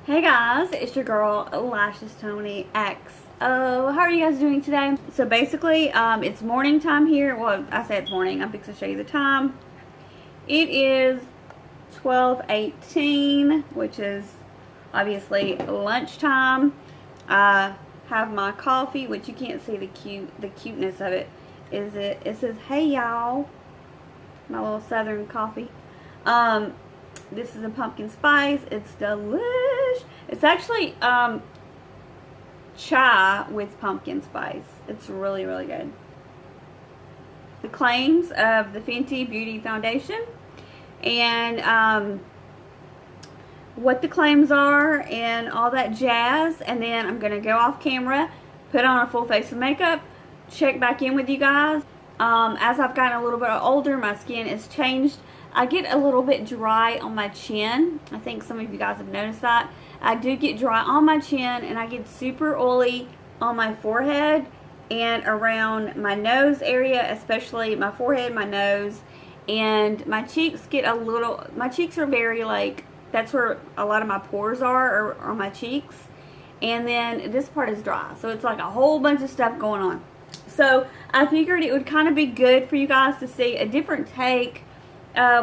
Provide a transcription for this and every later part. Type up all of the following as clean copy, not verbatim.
Hey guys, it's your girl Lashes Tony X. Oh, how are you guys doing today? So basically, it's morning time here. Well, I say it's morning. I'm fixing to show you the time. It is 12:18, which is obviously lunchtime. I have my coffee, which you can't see the cuteness of it. It says, "Hey y'all," my little southern coffee. This is a pumpkin spice. It's delish. It's actually chai with pumpkin spice. It's really, really good. The claims of the Fenty Beauty Foundation and what the claims are and all that jazz. And then I'm going to go off camera, put on a full face of makeup, check back in with you guys. As I've gotten a little bit older, my skin has changed. I get a little bit dry on my chin. I think some of you guys have noticed that. I do get dry on my chin, and I get super oily on my forehead and around my nose area, especially my forehead, my nose, and my cheeks get a little, my cheeks are very like, that's where a lot of my pores are on my cheeks. And then this part is dry. So it's like a whole bunch of stuff going on. So I figured it would kind of be good for you guys to see a different take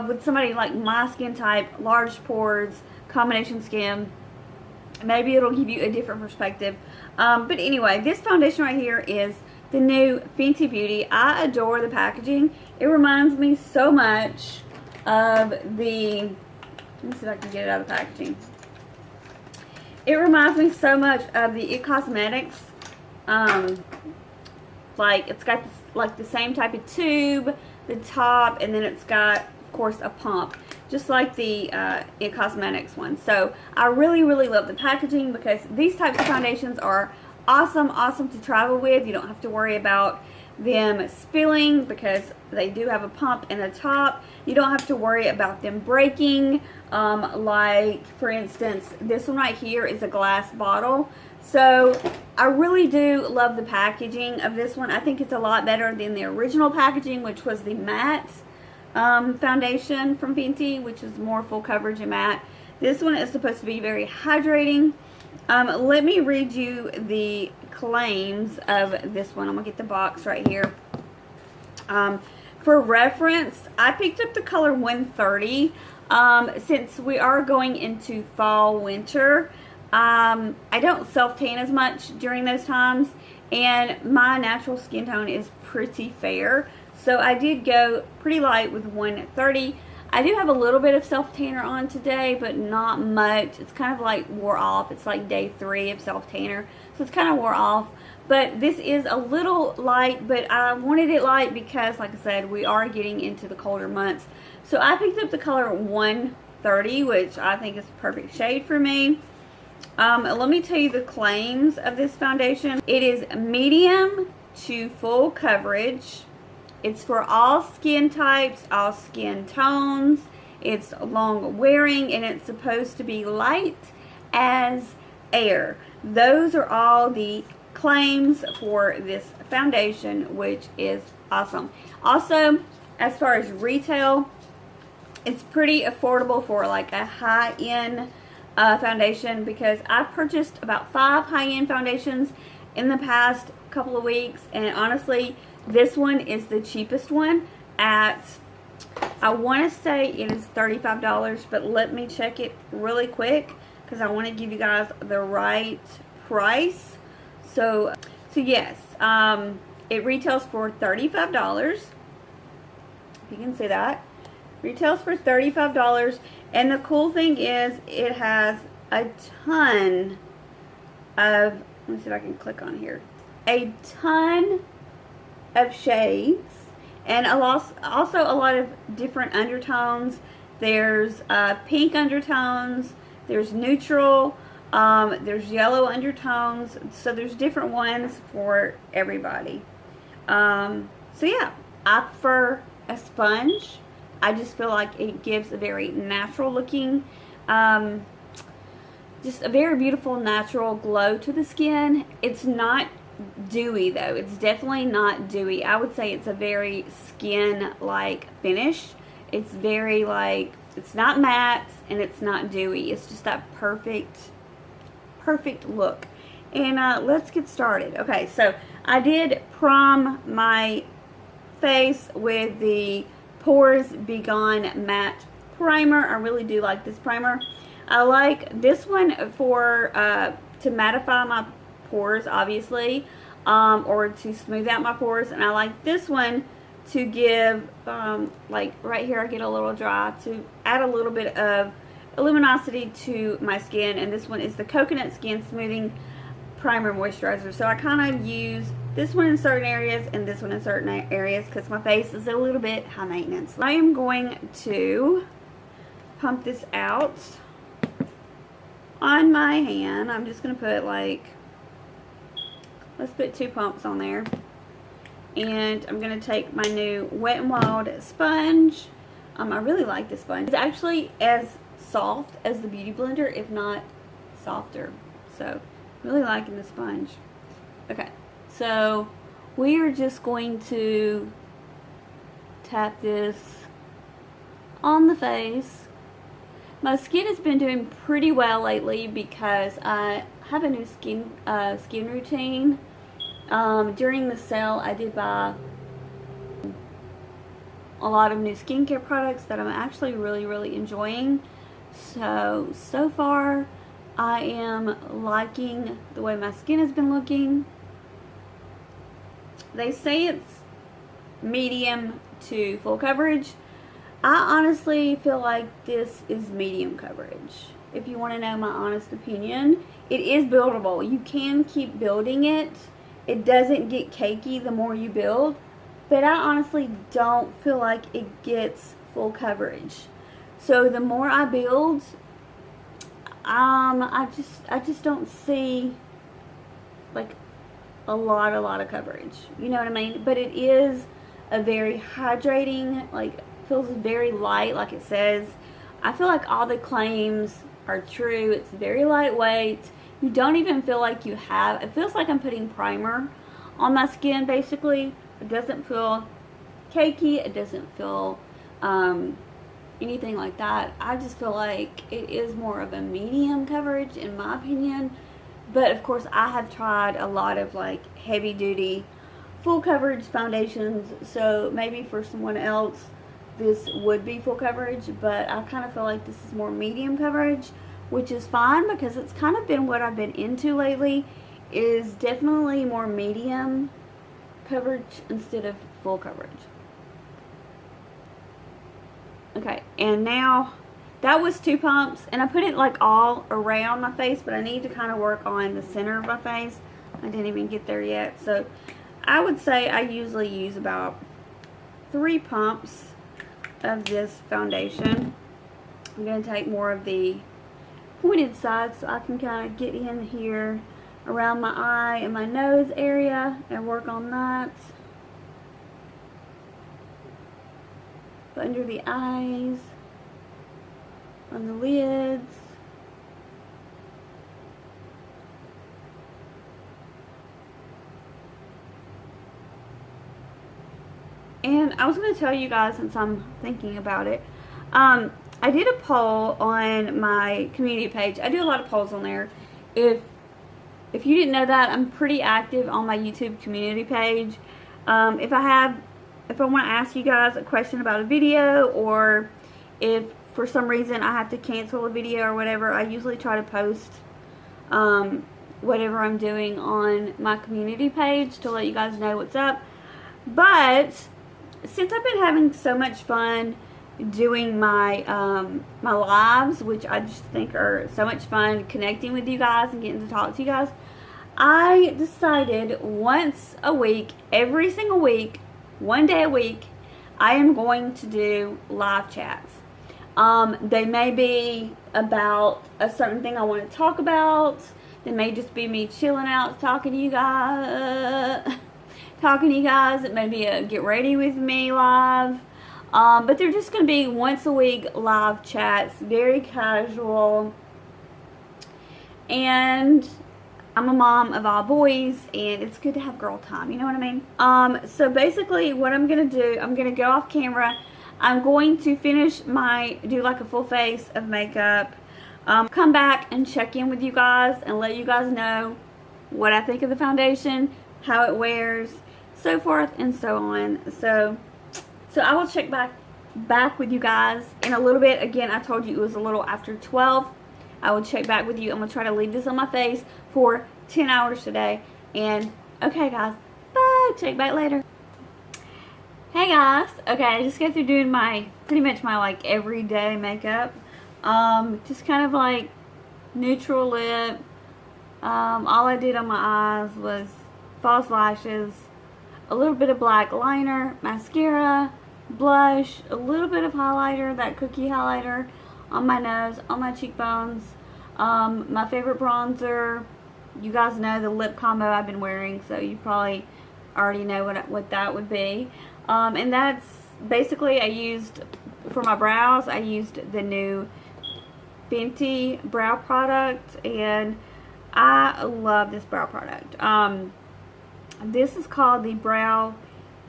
with somebody like my skin type, large pores, combination skin. Maybe it'll give you a different perspective. But anyway, this foundation right here is the new Fenty Beauty. I adore the packaging. It reminds me so much of the, let me see if I can get it out of the packaging. It reminds me so much of the It Cosmetics. Like it's got this, like the same type of tube, the top, and then it's got, of course, a pump, just like the It Cosmetics one. So I really, really love the packaging because these types of foundations are awesome to travel with. You don't have to worry about them spilling because they do have a pump in the top. You don't have to worry about them breaking. Like, for instance, this one right here is a glass bottle. So I really do love the packaging of this one. I think it's a lot better than the original packaging, which was the matte foundation from Fenty, which is more full coverage and matte. This one is supposed to be very hydrating. Let me read you the claims of this one. I'm going to get the box right here. For reference, I picked up the color 130 since we are going into fall, winter. I don't self-tan as much during those times, and my natural skin tone is pretty fair. So I did go pretty light with 130. I do have a little bit of self-tanner on today, but not much. It's kind of like wore off. It's like day 3 of self-tanner, so it's kind of wore off. But this is a little light, but I wanted it light because, like I said, we are getting into the colder months. So I picked up the color 130, which I think is the perfect shade for me. Let me tell you the claims of this foundation. It is medium to full coverage. It's for all skin types, all skin tones. It's long wearing, and it's supposed to be light as air. Those are all the claims for this foundation, which is awesome. Also, as far as retail, it's pretty affordable for like a high-end foundation, because I've purchased about 5 high-end foundations in the past couple of weeks, and honestly, this one is the cheapest one at, I want to say it is $35, but let me check it really quick because I want to give you guys the right price. So yes, it retails for $35. If you can see that. Retails for $35, and the cool thing is it has a ton of, let me see if I can click on here, a ton of shades, and also a lot of different undertones. There's pink undertones, there's neutral, there's yellow undertones, so there's different ones for everybody. So yeah, I prefer a sponge. I just feel like it gives a very natural looking, just a very beautiful natural glow to the skin. It's not dewy though. It's definitely not dewy. I would say it's a very skin-like finish. It's very like, it's not matte and it's not dewy. It's just that perfect perfect look. And let's get started. Okay, so I did prime my face with the Pores Be Gone Matte Primer. I really do like this primer. I like this one for to mattify my pores, obviously, or to smooth out my pores. And I like this one to give, like right here I get a little dry, to add a little bit of luminosity to my skin. And this one is the Coconut Skin Smoothing Primer Moisturizer. So I kind of use this one in certain areas and this one in certain areas because my face is a little bit high maintenance. I am going to pump this out on my hand. I'm just going to put like, let's put 2 pumps on there. And I'm going to take my new Wet n Wild sponge. I really like this sponge. It's actually as soft as the Beauty Blender, if not softer. So really liking the sponge. Okay, so we are just going to tap this on the face. My skin has been doing pretty well lately because I have a new skin routine. During the sale I did buy a lot of new skincare products that I'm actually really enjoying. So far I am liking the way my skin has been looking. They say it's medium to full coverage. I honestly feel like this is medium coverage. If you want to know my honest opinion, it is buildable. You can keep building it. It doesn't get cakey the more you build, but I honestly don't feel like it gets full coverage. So the more I build, I just don't see like a lot of coverage. You know what I mean? But it is a very hydrating, like feels very light, like it says. I feel like all the claims are true. It's very lightweight. You don't even feel like you have, it feels like I'm putting primer on my skin basically. It doesn't feel cakey. It doesn't feel anything like that. I just feel like it is more of a medium coverage in my opinion. But of course I have tried a lot of like heavy duty full coverage foundations, so maybe for someone else this would be full coverage, but I kind of feel like this is more medium coverage, which is fine because it's kind of been what I've been into lately, is definitely more medium coverage instead of full coverage. Okay, and now that was 2 pumps, and I put it like all around my face, but I need to kind of work on the center of my face. I didn't even get there yet, so I would say I usually use about 3 pumps of this foundation. I'm going to take more of the pointed side so I can kind of get in here around my eye and my nose area and work on that. Under the eyes, on the lids. And I was going to tell you guys, since I'm thinking about it, I did a poll on my community page. I do a lot of polls on there. If you didn't know that, I'm pretty active on my YouTube community page. If I want to ask you guys a question about a video, or if for some reason I have to cancel a video or whatever, I usually try to post whatever I'm doing on my community page to let you guys know what's up. But since I've been having so much fun doing my my lives, which I just think are so much fun, connecting with you guys and getting to talk to you guys, I decided once a week, every single week, 1 day a week, I am going to do live chats. They may be about a certain thing I want to talk about. They may just be me chilling out, talking to you guys. It may be a get ready with me live. But they're just going to be once a week live chats, very casual. And I'm a mom of all boys, and it's good to have girl time, you know what I mean? So basically what I'm going to do, I'm going to go off camera. I'm going to finish do like a full face of makeup. come back and check in with you guys and let you guys know what I think of the foundation, how it wears, so forth and so on. So I will check back with you guys in a little bit. Again, I told you it was a little after 12. I will check back with you. I'm going to try to leave this on my face for 10 hours today. And, okay guys, bye. Check back later. Hey guys. Okay, I just got through doing pretty much my like everyday makeup. Just kind of like neutral lip. All I did on my eyes was false lashes, a little bit of black liner, mascara, blush, a little bit of highlighter, that cookie highlighter on my nose, on my cheekbones, my favorite bronzer. You guys know the lip combo I've been wearing, so you probably already know what that would be. And that's basically, I used, for my brows, I used the new Fenty brow product, and I love this brow product. This is called the Brow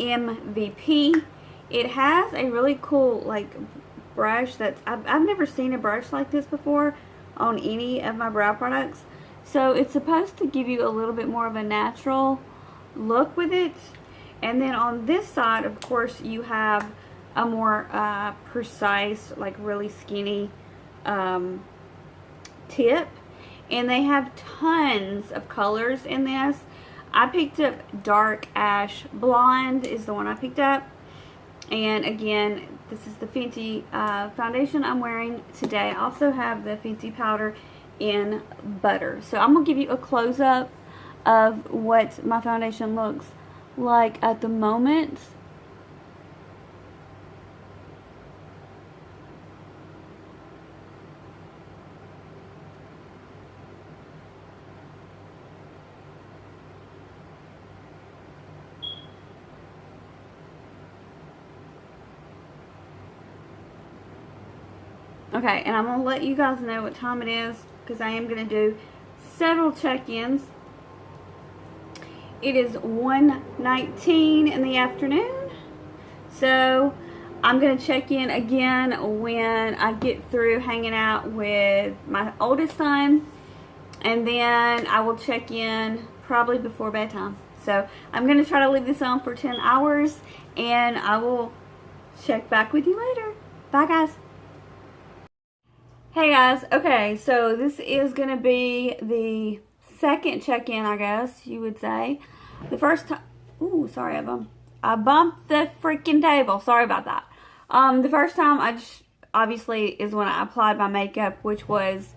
MVP. It has a really cool like brush that's, I've never seen a brush like this before on any of my brow products. So it's supposed to give you a little bit more of a natural look with it. And then on this side, of course, you have a more precise, like really skinny tip. And they have tons of colors in this. I picked up Dark Ash Blonde is the one I picked up. And again, this is the Fenty foundation I'm wearing today. I also have the Fenty powder in Butter. So I'm going to give you a close-up of what my foundation looks like at the moment. Okay, and I'm going to let you guys know what time it is because I am going to do several check-ins. It is 1:19 in the afternoon. So I'm going to check in again when I get through hanging out with my oldest son. And then I will check in probably before bedtime. So I'm going to try to leave this on for 10 hours. And I will check back with you later. Bye guys. Hey guys, okay, so this is going to be the second check-in, I guess you would say. The first time, ooh, sorry, I bumped the freaking table. Sorry about that. The first time I just, obviously, is when I applied my makeup, which was,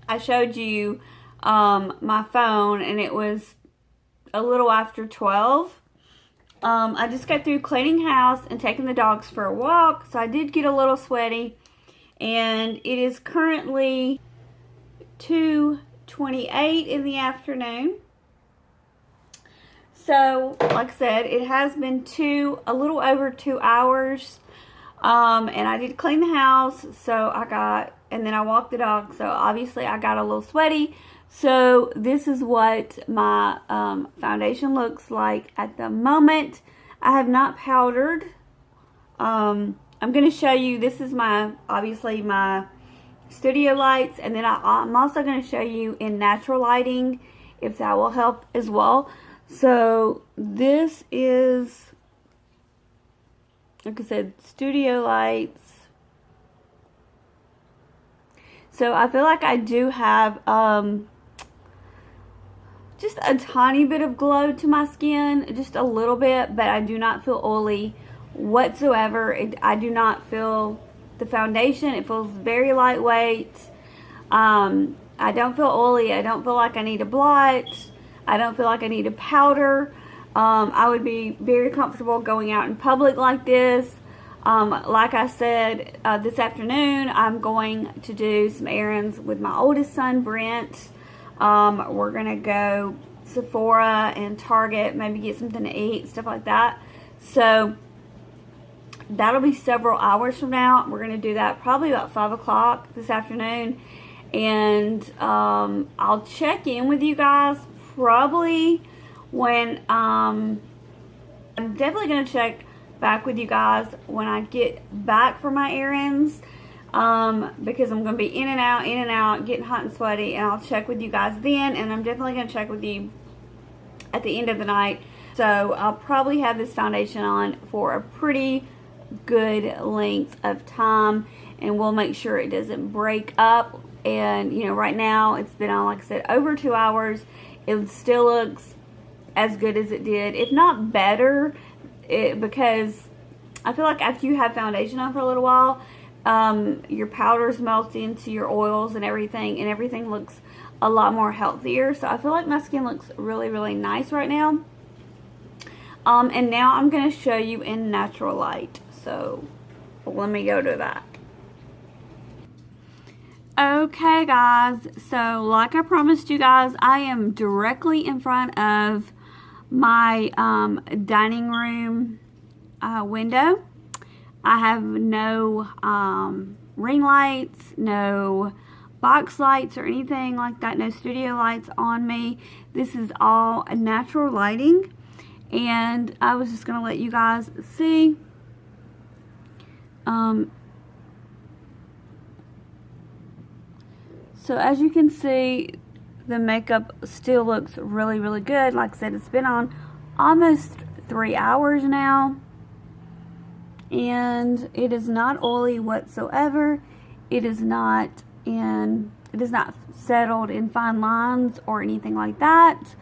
I showed you my phone, and it was a little after 12. I just got through cleaning house and taking the dogs for a walk, so I did get a little sweaty. And it is currently 2:28 in the afternoon. So, like I said, it has been a little over 2 hours. And I did clean the house, so and then I walked the dog, so obviously I got a little sweaty. So this is what my foundation looks like at the moment. I have not powdered. I'm going to show you, this is obviously my studio lights, and then I'm also going to show you in natural lighting if that will help as well. So this is, like I said, studio lights. So I feel like I do have just a tiny bit of glow to my skin, just a little bit, but I do not feel oily whatsoever. I do not feel the foundation. It feels very lightweight. I don't feel oily. I don't feel like I need a blot. I don't feel like I need a powder. I would be very comfortable going out in public like this. Like I said, this afternoon I'm going to do some errands with my oldest son, Brent. We're going to go Sephora and Target, maybe get something to eat, stuff like that. So that'll be several hours from now. We're going to do that probably about 5 o'clock this afternoon. And I'll check in with you guys probably when I'm definitely going to check back with you guys when I get back from my errands. because I'm going to be in and out, getting hot and sweaty, and I'll check with you guys then, and I'm definitely going to check with you at the end of the night. So I'll probably have this foundation on for a pretty good length of time, and we'll make sure it doesn't break up. And you know, right now it's been on, like I said, over 2 hours. It still looks as good as it did, if not better, because I feel like after you have foundation on for a little while, your powders melt into your oils and everything looks a lot more healthier. So I feel like my skin looks really, really nice right now. And now I'm going to show you in natural light. So let me go to that. Okay guys, so like I promised you guys, I am directly in front of my dining room window. I have no ring lights, no box lights or anything like that, no studio lights on me. This is all natural lighting, and I was just going to let you guys see. So as you can see, the makeup still looks really, really good. Like I said, it's been on almost 3 hours now. And it is not oily whatsoever. It is not settled in fine lines or anything like that.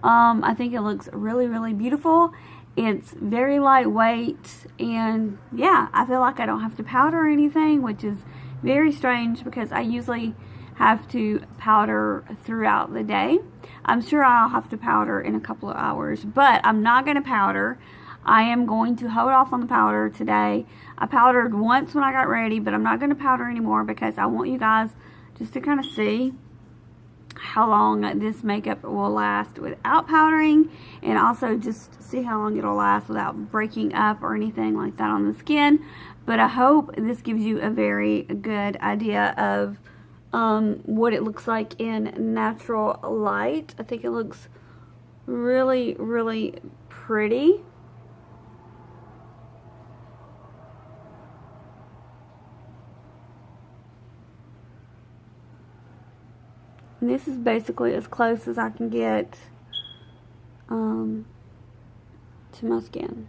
I think it looks really, really beautiful. It's very lightweight, and yeah, I feel like I don't have to powder or anything, which is very strange because I usually have to powder throughout the day. I'm sure I'll have to powder in a couple of hours, but I'm not going to powder. I am going to hold off on the powder today. I powdered once when I got ready, but I'm not going to powder anymore because I want you guys just to kind of see how long this makeup will last without powdering, and also just see how long it'll last without breaking up or anything like that on the skin. But I hope this gives you a very good idea of what it looks like in natural light. I think it looks really, really pretty. And this is basically as close as I can get to my skin.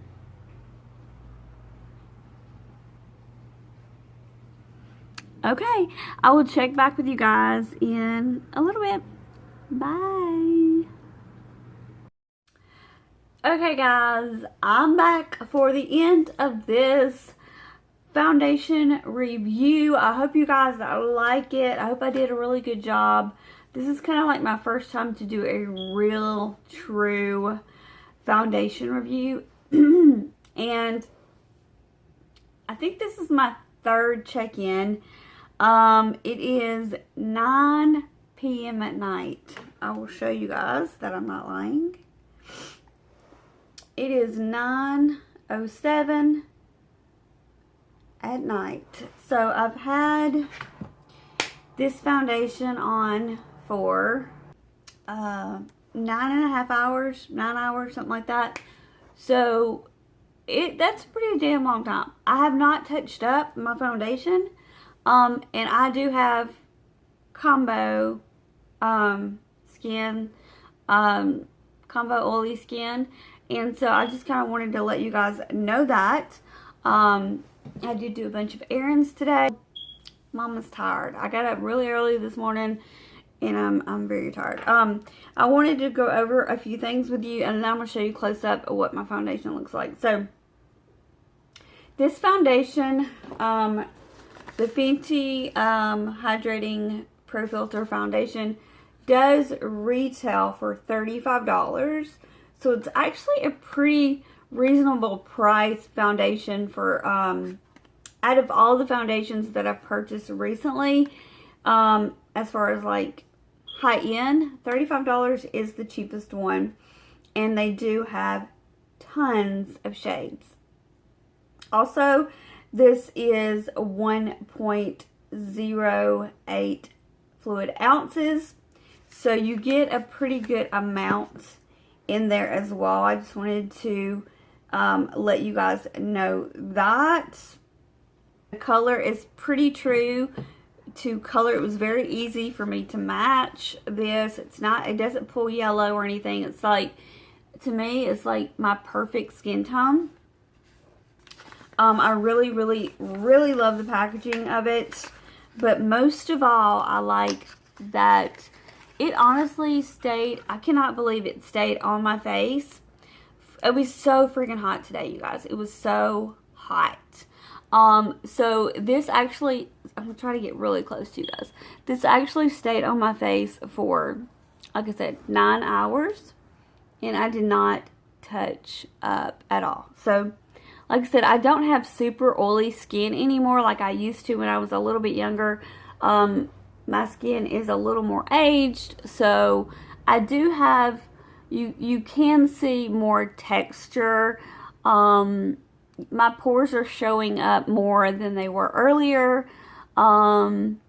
Okay, I will check back with you guys in a little bit. Bye. Okay guys, I'm back for the end of this foundation review. I hope you guys like it. I hope I did a really good job. This is kind of like my first time to do a real, true foundation review. And I think this is my third check-in. It is 9 p.m. at night. I will show you guys that I'm not lying. It is 9:07 at night. So I've had this foundation on for 9.5 hours, 9 hours, something like that. So that's a pretty damn long time. I have not touched up my foundation. And I do have combo skin, combo oily skin, and so I just kind of wanted to let you guys know that. I did do a bunch of errands today. Mama's tired. I got up really early this morning, and I'm very tired. I wanted to go over a few things with you, and then I'm going to show you close up what my foundation looks like. So this foundation, the Fenty Hydrating Pro Filt'r foundation does retail for $35. So it's actually a pretty reasonable price foundation for, out of all the foundations that I've purchased recently, as far as like high-end, $35 is the cheapest one. And they do have tons of shades. Also, this is 1.08 fluid ounces. So you get a pretty good amount in there as well. I just wanted to let you guys know that. The color is pretty true to color. It was very easy for me to match this. It doesn't pull yellow or anything. It's like, to me, it's like my perfect skin tone. I really, really, really love the packaging of it. But most of all, I like that it honestly stayed, I cannot believe it stayed on my face. It was so freaking hot today, you guys. It was so hot. So this actually, I'm going to try to get really close to you guys. This actually stayed on my face for, like I said, 9 hours. And I did not touch up at all. So, like I said, I don't have super oily skin anymore like I used to when I was a little bit younger. My skin is a little more aged, so I do have, you can see more texture. My pores are showing up more than they were earlier. And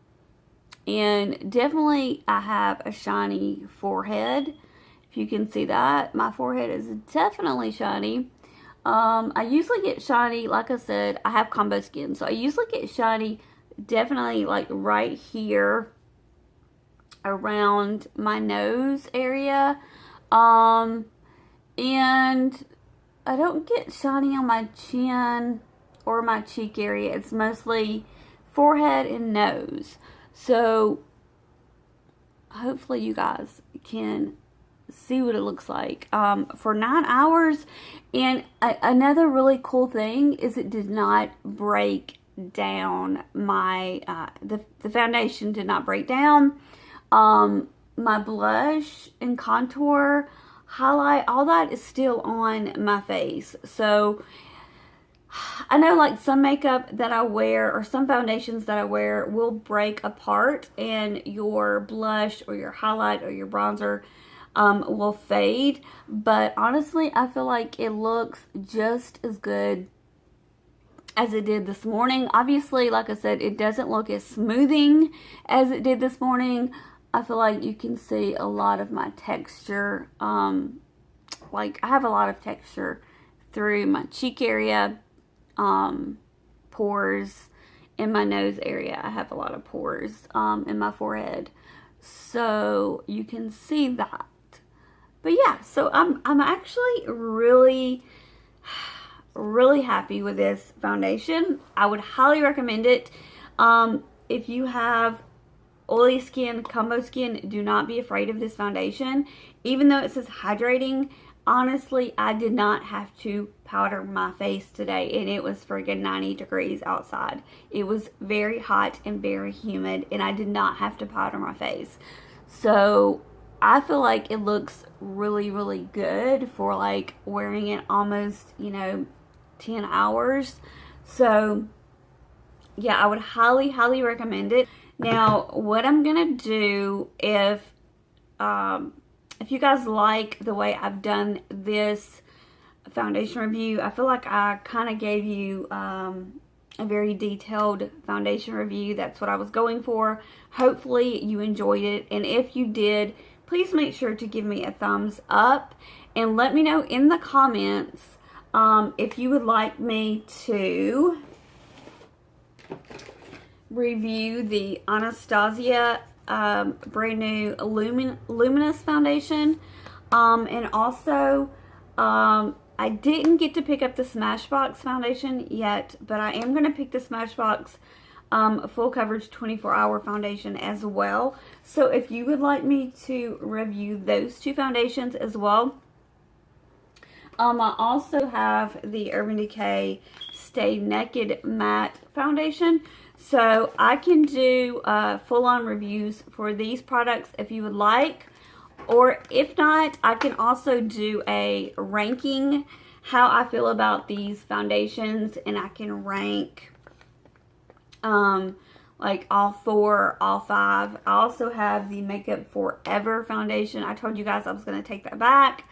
definitely I have a shiny forehead. If you can see that, my forehead is definitely shiny. I usually get shiny, like I said, I have combo skin, so I usually get shiny definitely like right here around my nose area. And I don't get shiny on my chin or my cheek area. It's mostly forehead and nose. So hopefully you guys can see what it looks like for 9 hours. And another really cool thing is it did not break down my the foundation did not break down. My blush and contour, highlight, all that is still on my face. So I know like some makeup that I wear or some foundations that I wear will break apart and your blush or your highlight or your bronzer will fade, but honestly I feel like it looks just as good as it did this morning. Obviously, like I said, it doesn't look as smoothing as it did this morning. I feel like you can see a lot of my texture. Like I have a lot of texture through my cheek area, pores, in my nose area. I have a lot of pores in my forehead, so you can see that. But yeah, so I'm actually really happy with this foundation. I would highly recommend it. If you have oily skin, combo skin, do not be afraid of this foundation. Even though it says hydrating, honestly, I did not have to powder my face today, and it was friggin' 90 degrees outside. It was very hot and very humid, and I did not have to powder my face. So I feel like it looks really, really good for like wearing it almost, you know, 10 hours. So yeah, I would highly recommend it. Now, what I'm gonna do, if you guys like the way I've done this foundation review, I feel like I kind of gave you a very detailed foundation review. That's what I was going for. Hopefully you enjoyed it, and if you did, please make sure to give me a thumbs up and let me know in the comments if you would like me to review the Anastasia brand new luminous foundation, and also I didn't get to pick up the Smashbox foundation yet, but I am going to pick the Smashbox full coverage 24-hour foundation as well. So if you would like me to review those two foundations as well. I also have the Urban Decay Stay Naked Matte Foundation. So I can do full-on reviews for these products if you would like. Or if not, I can also do a ranking how I feel about these foundations. And I can rank like all 4, all 5. I also have the Makeup Forever foundation. I told you guys I was going to take that back.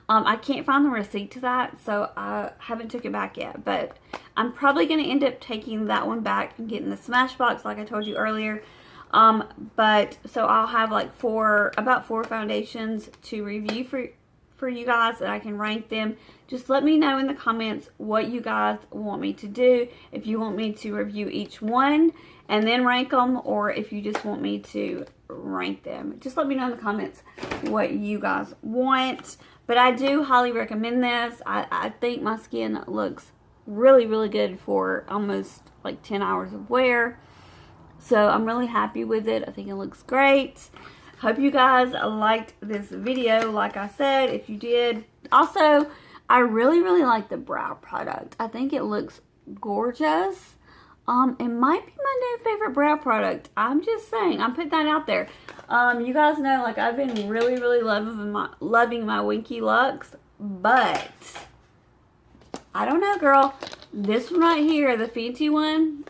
I can't find the receipt to that, so I haven't took it back yet. But I'm probably going to end up taking that one back and getting the Smashbox like I told you earlier. But so I'll have like about 4 foundations to review for you guys and I can rank them, just let me know in the comments what you guys want me to do. If you want me to review each one and then rank them, or if you just want me to rank them. Just let me know in the comments what you guys want. But I do highly recommend this. I think my skin looks really, really good for almost like 10 hours of wear. So I'm really happy with it. I think it looks great. Hope you guys liked this video. Like I said, if you did. Also, I really, really like the brow product. I think it looks gorgeous. It might be my new favorite brow product. I'm just saying. I'm putting that out there. You guys know, like, I've been really, really loving my Winky Lux. But, I don't know, girl. This one right here, the Fenty one,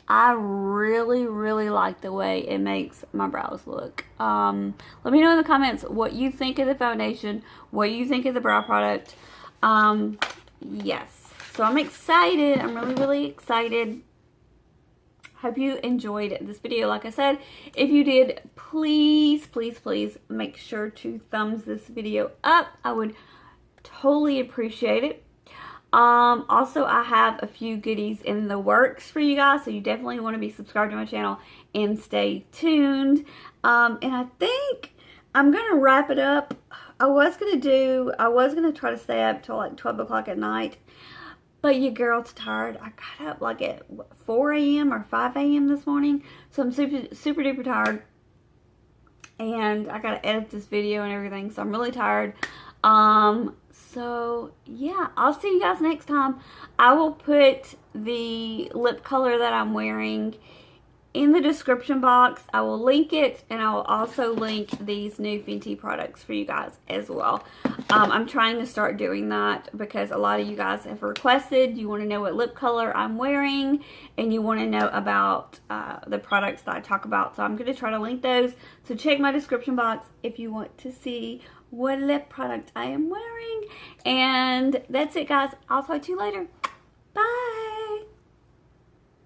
I really, really like the way it makes my brows look. Let me know in the comments what you think of the foundation, what you think of the brow product. Yes. So I'm excited. I'm really, really excited. Hope you enjoyed this video. Like I said, if you did, please, please, please make sure to thumbs this video up. I would totally appreciate it. Also, I have a few goodies in the works for you guys, so you definitely want to be subscribed to my channel and stay tuned. And I think I'm going to wrap it up. I was going to try to stay up till like 12 o'clock at night, but your girl's tired. I got up like at 4 a.m. or 5 a.m. this morning, so I'm super, super duper tired. And I got to edit this video and everything, so I'm really tired. So yeah, I'll see you guys next time. I will put the lip color that I'm wearing in the description box. I will link it, and I will also link these new Fenty products for you guys as well. I'm trying to start doing that because a lot of you guys have requested. You want to know what lip color I'm wearing, and you want to know about the products that I talk about. So I'm going to try to link those. So check my description box if you want to see what lip product I am wearing. And that's it, guys. I'll talk to you later.